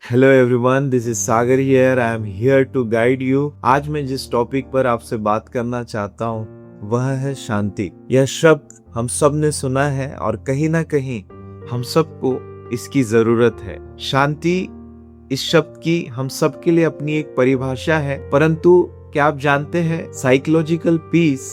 Hello everyone, this is Sagar here. I am here to guide you. आज मैं जिस topic पर आपसे बात करना चाहता हूँ वह है शांति। यह शब्द हम सब ने सुना है और कहीं ना कहीं हम सबको इसकी जरूरत है। शांति इस शब्द की हम सब के लिए अपनी एक परिभाषा है, परंतु क्या आप जानते हैं साइकोलॉजिकल पीस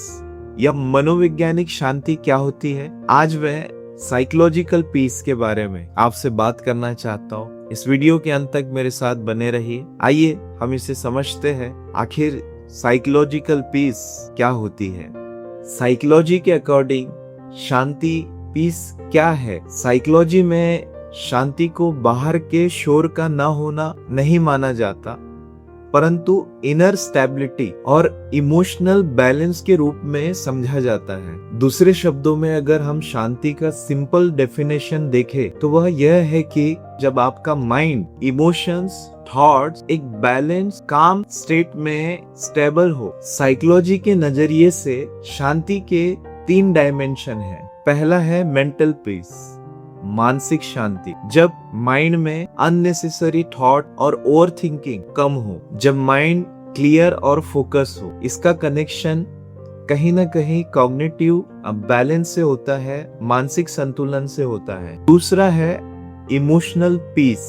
या मनोवैज्ञानिक शांति क्या होती है? आज मैं साइकोलॉजिकल पीस के बारे में आपसे बात करना चाहता हूँ। इस वीडियो के अंत तक मेरे साथ बने रहिए। आइए हम इसे समझते हैं, आखिर साइकोलॉजिकल पीस क्या होती है। साइकोलॉजी के अकॉर्डिंग शांति पीस क्या है? साइकोलॉजी में शांति को बाहर के शोर का ना होना नहीं माना जाता, परंतु इनर स्टेबिलिटी और इमोशनल बैलेंस के रूप में समझा जाता है। दूसरे शब्दों में अगर हम शांति का सिंपल डेफिनेशन देखें तो वह यह है कि जब आपका माइंड, इमोशंस, थॉट्स एक बैलेंस काम स्टेट में स्टेबल हो। साइकोलॉजी के नजरिए से शांति के 3 डायमेंशन है। पहला है मेंटल पीस, मानसिक शांति। जब माइंड में अननेसेसरी थॉट और ओवर थिंकिंग कम हो, जब माइंड क्लियर और फोकस हो। इसका कनेक्शन कहीं ना कहीं कॉग्निटिव बैलेंस से होता है, मानसिक संतुलन से होता है। दूसरा है इमोशनल पीस,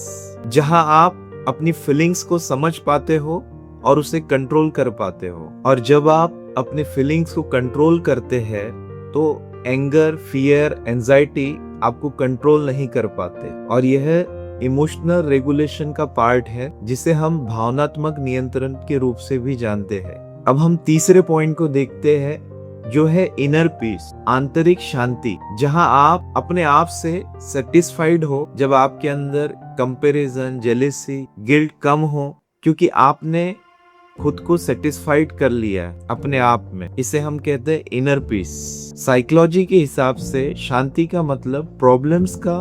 जहां आप अपनी फीलिंग्स को समझ पाते हो और उसे कंट्रोल कर पाते हो। और जब आप अपने फीलिंग्स को कंट्रोल करते हैं तो एंगर, फियर, एंजाइटी आपको कंट्रोल नहीं कर पाते। और यह इमोशनल रेगुलेशन का पार्ट है, जिसे हम भावनात्मक नियंत्रण के रूप से भी जानते हैं। अब हम तीसरे पॉइंट को देखते हैं, जो है इनर पीस, आंतरिक शांति, जहां आप अपने आप से सेटिस्फाइड हो। जब आपके अंदर कंपैरिजन, जेलेसी, गिल्ट कम हो, क्योंकि आपने खुद को सेटिस्फाइड कर लिया है अपने आप में। इसे हम कहते हैं इनर पीस। साइकोलॉजी के हिसाब से शांति का मतलब प्रॉब्लम्स का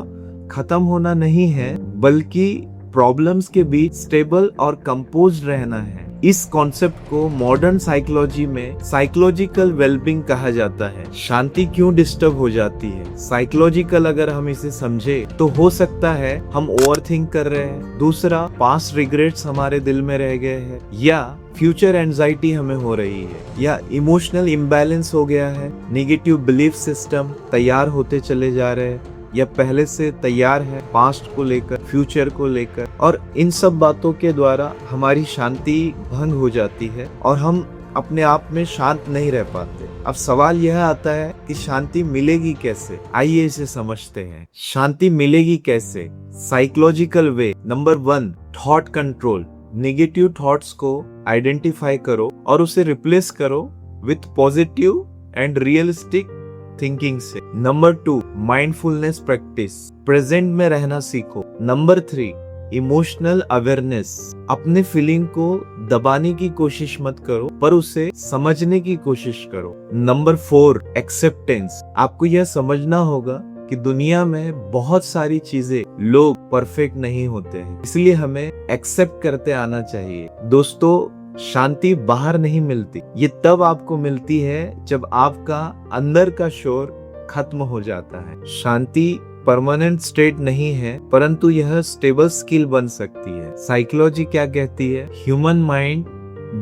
खत्म होना नहीं है, बल्कि प्रॉब्लम्स के बीच स्टेबल और कंपोज्ड रहना है। इस कॉन्सेप्ट को मॉडर्न साइकोलॉजी में साइकोलॉजिकल वेलबींग कहा जाता है। शांति क्यों डिस्टर्ब हो जाती है? साइकोलॉजिकल अगर हम इसे समझे तो हो सकता है हम ओवरथिंक कर रहे हैं, दूसरा पास्ट रिग्रेट्स हमारे दिल में रह गए हैं, या फ्यूचर एंजाइटी हमें हो रही है, या इमोशनल इम्बैलेंस हो गया है, नेगेटिव बिलीफ सिस्टम तैयार होते चले जा रहे हैं, या पहले से तैयार है पास्ट को लेकर, फ्यूचर को लेकर। और इन सब बातों के द्वारा हमारी शांति भंग हो जाती है और हम अपने आप में शांत नहीं रह पाते। अब सवाल यह आता है कि शांति मिलेगी कैसे? आइए इसे समझते हैं। शांति मिलेगी कैसे? Psychological way. Number 1, thought control. Negative thoughts को आइडेंटिफाई करो और उसे रिप्लेस करो with positive and realistic thinking से। नंबर 2, माइंडफुलनेस प्रैक्टिस, प्रेजेंट में रहना सीखो। नंबर 3, इमोशनल अवेयरनेस, अपने फीलिंग को दबाने की कोशिश मत करो, पर उसे समझने की कोशिश करो। नंबर 4, एक्सेप्टेंस, आपको यह समझना होगा कि दुनिया में बहुत सारी चीजें, लोग परफेक्ट नहीं होते हैं, इसलिए हमें एक्सेप्ट करते आना चाहिए। दोस्तों, शांति बाहर नहीं मिलती, ये तब आपको मिलती है जब आपका अंदर का शोर खत्म हो जाता है। शांति परमानेंट स्टेट नहीं है, परंतु यह स्टेबल स्किल बन सकती है। साइकोलॉजी क्या कहती है? ह्यूमन माइंड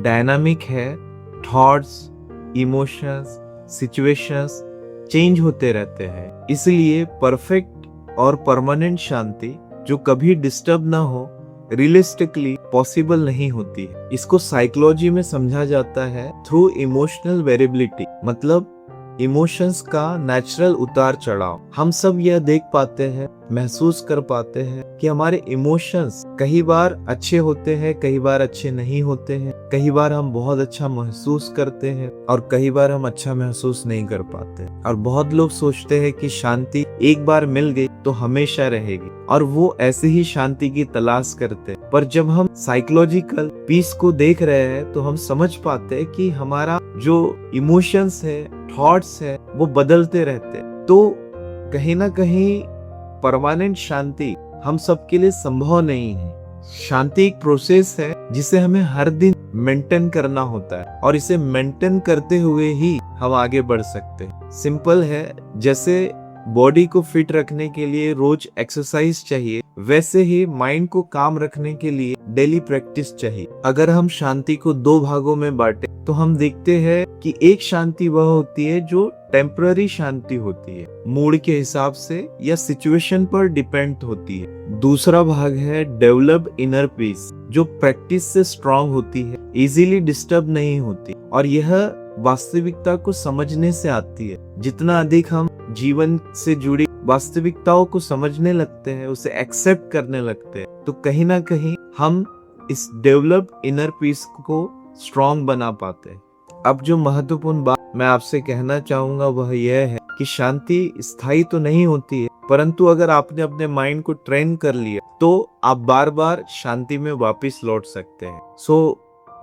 डायनामिक है, थॉट्स, इमोशंस, सिचुएशंस चेंज होते रहते हैं, इसलिए परफेक्ट और परमानेंट शांति जो कभी डिस्टर्ब ना हो रियलिस्टिकली पॉसिबल नहीं होती है। इसको साइकोलॉजी में समझा जाता है थ्रू इमोशनल वेरिएबिलिटी, मतलब इमोशंस का नेचुरल उतार चढ़ाव। हम सब यह देख पाते हैं, महसूस कर पाते हैं कि हमारे इमोशंस कई बार अच्छे होते हैं, कई बार अच्छे नहीं होते हैं। कई बार हम बहुत अच्छा महसूस करते हैं और कई बार हम अच्छा महसूस नहीं कर पाते। और बहुत लोग सोचते हैं कि शांति एक बार मिल गई तो हमेशा रहेगी, और वो ऐसे ही शांति की तलाश करते हैं। पर जब हम साइकोलॉजिकल पीस को देख रहे हैं तो हम समझ पाते हैं कि हमारा जो इमोशंस है, थॉट्स है, वो बदलते रहते हैं। तो कहीं ना कहीं परमानेंट शांति हम सबके लिए संभव नहीं है। शांति एक प्रोसेस है जिसे हमें हर दिन मेंटेन करना होता है, और इसे मेंटेन करते हुए ही हम आगे बढ़ सकते हैं। सिंपल है, जैसे बॉडी को फिट रखने के लिए रोज एक्सरसाइज चाहिए, वैसे ही माइंड को काम रखने के लिए डेली प्रैक्टिस चाहिए। अगर हम शांति को दो भागों में बांटे तो हम देखते हैं कि एक शांति वह होती है जो टेम्पररी शांति होती है, मूड के हिसाब से या सिचुएशन पर डिपेंड होती है। दूसरा भाग है डेवलप इनर पीस, जो प्रैक्टिस से स्ट्रांग होती है, इजीली डिस्टर्ब नहीं होती और यह वास्तविकता को समझने से आती है। जितना अधिक हम जीवन से जुड़ी वास्तविकताओं को समझने लगते हैं, उसे एक्सेप्ट करने लगते हैं, तो कहीं ना कहीं हम इस डेवलप इनर पीस को स्ट्रांग बना पाते हैं। अब जो महत्वपूर्ण बात मैं आपसे कहना चाहूंगा वह यह है कि शांति स्थायी तो नहीं होती है, परंतु अगर आपने अपने माइंड को ट्रेन कर लिया तो आप बार बार शांति में वापस लौट सकते हैं।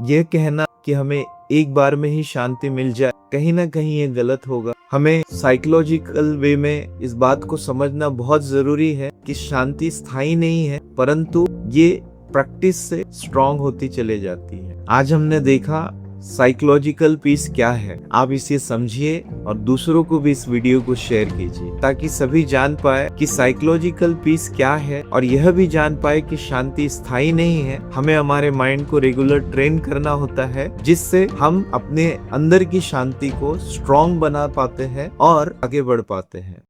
ये कहना कि हमें एक बार में ही शांति मिल जाए, कहीं ना कहीं ये गलत होगा। हमें साइकोलॉजिकल वे में इस बात को समझना बहुत जरूरी है कि शांति स्थायी नहीं है, परंतु ये प्रैक्टिस से स्ट्रांग होती चले जाती है। आज हमने देखा साइकोलॉजिकल पीस क्या है। आप इसे समझिए और दूसरों को भी इस वीडियो को शेयर कीजिए ताकि सभी जान पाए कि साइकोलॉजिकल पीस क्या है और यह भी जान पाए कि शांति स्थायी नहीं है। हमें हमारे माइंड को रेगुलर ट्रेन करना होता है, जिससे हम अपने अंदर की शांति को स्ट्रांग बना पाते हैं और आगे बढ़ पाते हैं।